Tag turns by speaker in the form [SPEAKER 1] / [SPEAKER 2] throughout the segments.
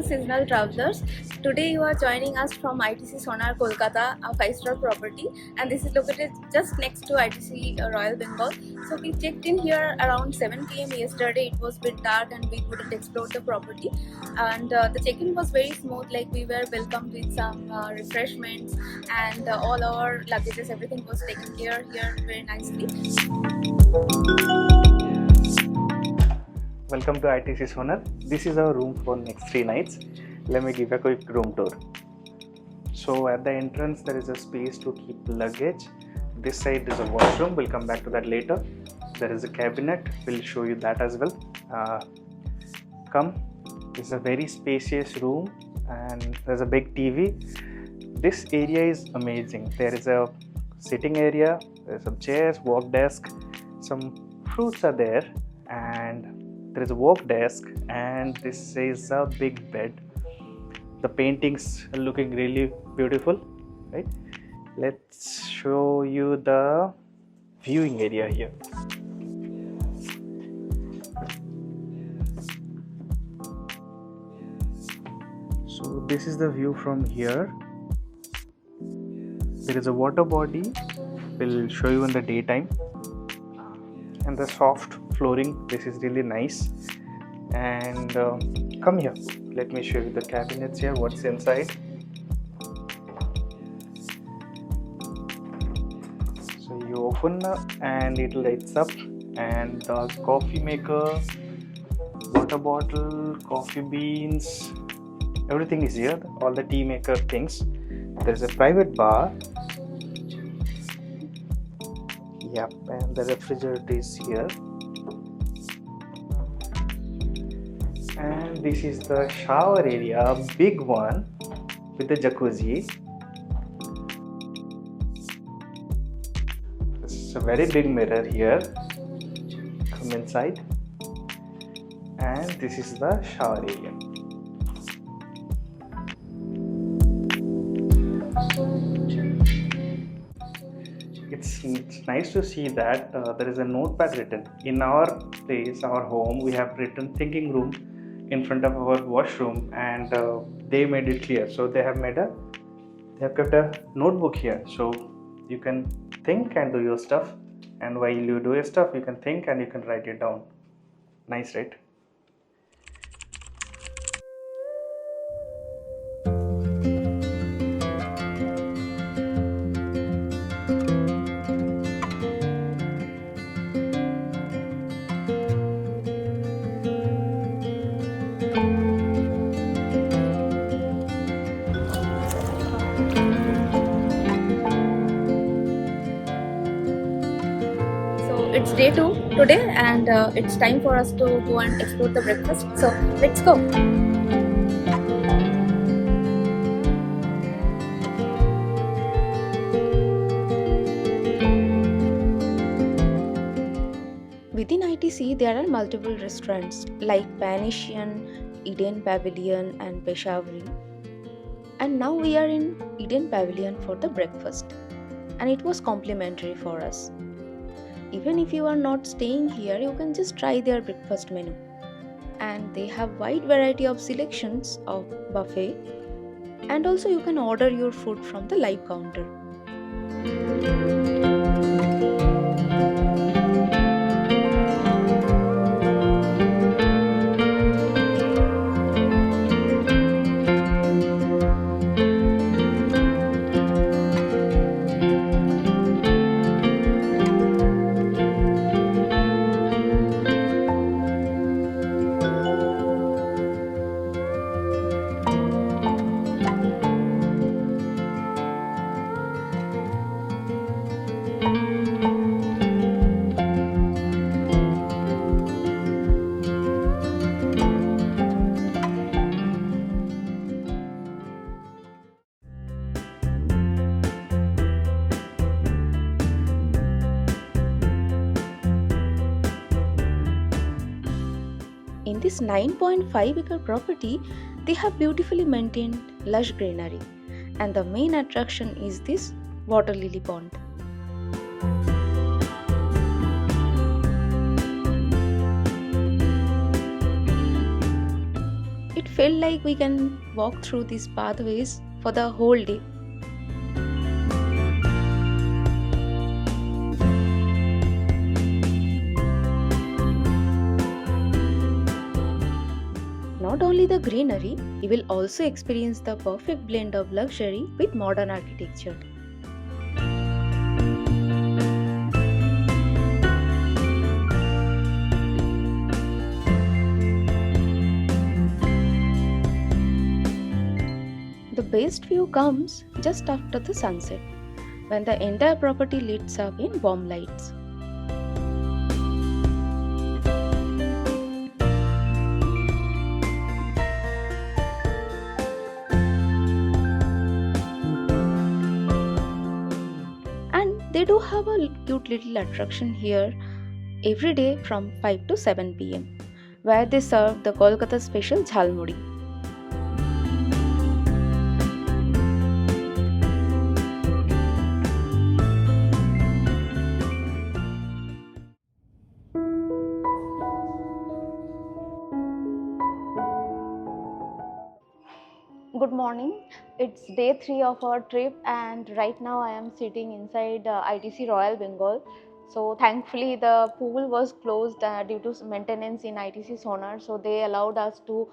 [SPEAKER 1] seasonal travelers. Today you are joining us from ITC Sonar Kolkata, a 5-star property, and this is located just next to ITC Royal Bengal. So we checked in here around 7 p.m. yesterday. It was a bit dark and we couldn't explore the property, and the check-in was very smooth. Like, we were welcomed with some refreshments, and all our luggages, everything was taken care here very nicely.
[SPEAKER 2] Welcome to ITC Sonar. This is our room for next 3 nights. Let me give a quick room tour. So at the entrance there is a space to keep luggage. This side is a washroom. We'll come back to that later. There is a cabinet. We'll show you that as well. Come. This is a very spacious room and there's a big TV. This area is amazing. There is a sitting area. There's some chairs, work desk. Some fruits are there, and there is a work desk, and this is a big bed. The paintings are looking really beautiful, right? Let's show you the viewing area here. So this is the view from here. There is a water body. We'll show you in the daytime. And the soft flooring, this is really nice. And come here, let me show you the cabinets here, what's inside. So you open and it lights up, and the coffee maker, water bottle, coffee beans, everything is here, all the tea maker things. There's a private bar. Yep, and the refrigerator is here. And this is the shower area, a big one with the jacuzzi. This is a very big mirror here. Come inside. And this is the shower area. It's nice to see that there is a notepad written. In our place, our home, we have written thinking room in front of our washroom, and they made it clear. So they have kept a notebook here, so you can think and do your stuff, and while you do your stuff you can think and you can write it down. Nice, right?
[SPEAKER 1] It's day 2 today, and it's time for us to go and explore the breakfast. So let's go. Within ITC, there are multiple restaurants like Panasian, Eden Pavilion, and Peshawari. And now we are in Eden Pavilion for the breakfast, and it was complimentary for us. Even if you are not staying here, you can just try their breakfast menu. And they have wide variety of selections of buffet, and also you can order your food from the live counter. In this 9.5 acre property, they have beautifully maintained lush greenery, and the main attraction is this water lily pond. felt like we can walk through these pathways for the whole day. Not only the greenery, you will also experience the perfect blend of luxury with modern architecture. The best view comes just after the sunset, when the entire property lights up in warm lights. And they do have a cute little attraction here every day from 5 to 7 p.m., where they serve the Kolkata special jhalmuri. Good morning. It's day 3 of our trip, and right now I am sitting inside ITC Royal Bengal. So, thankfully, the pool was closed due to maintenance in ITC Sonar, so they allowed us to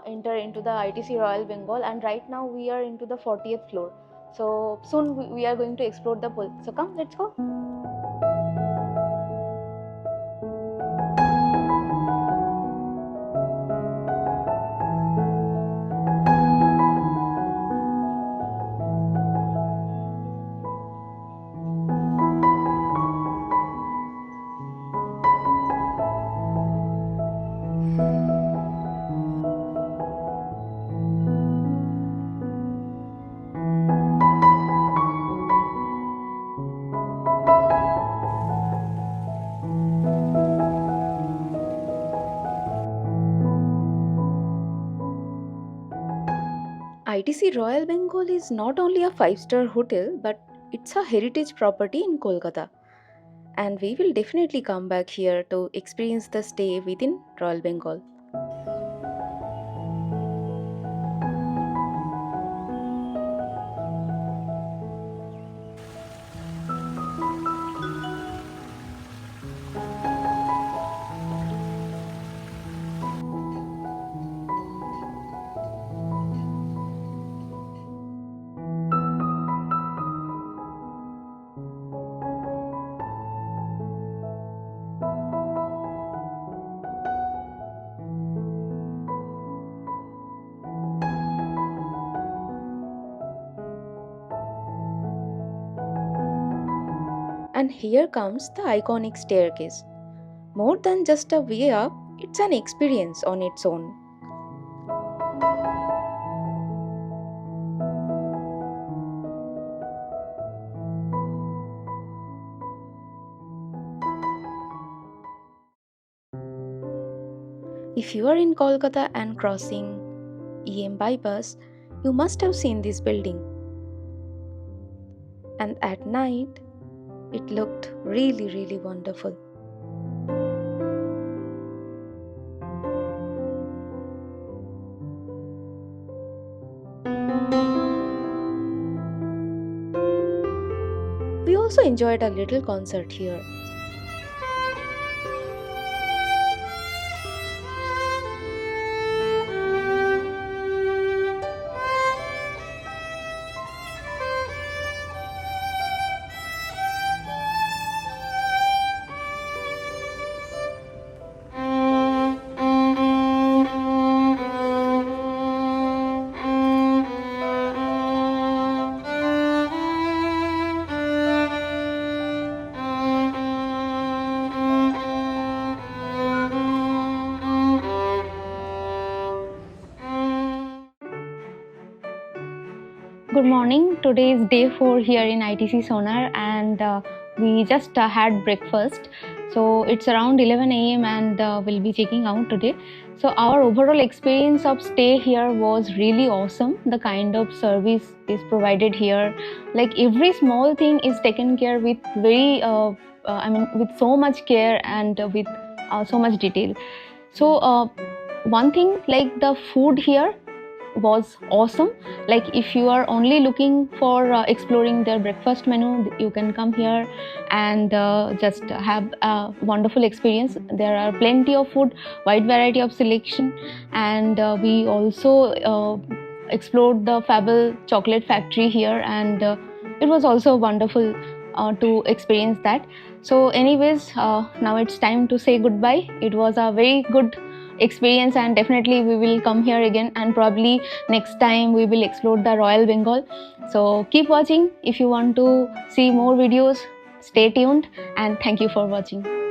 [SPEAKER 1] enter into the ITC Royal Bengal. And right now, we are into the 40th floor. So, soon we are going to explore the pool. So, come, let's go. ITC Royal Bengal is not only a 5-star hotel, but it's a heritage property in Kolkata. And we will definitely come back here to experience the stay within Royal Bengal. And here comes the iconic staircase. More than just a way up, it's an experience on its own. If you are in Kolkata and crossing EM bypass, you must have seen this building. And at night, it looked really, really wonderful. We also enjoyed a little concert here. Good morning. Today is day 4 here in ITC Sonar, and we just had breakfast. So it's around 11 a.m. and we'll be checking out today. So our overall experience of stay here was really awesome. The kind of service is provided here, like every small thing is taken care with with so much care and with so much detail. So one thing, like the food here was awesome. Like if you are only looking for exploring their breakfast menu, you can come here and just have a wonderful experience. There are plenty of food, wide variety of selection, and we also explored the Fable chocolate factory here, and it was also wonderful to experience that. So anyways, now it's time to say goodbye. It was a very good experience, and definitely we will come here again, and probably next time we will explore the Royal Bengal. So keep watching if you want to see more videos. Stay tuned, and thank you for watching.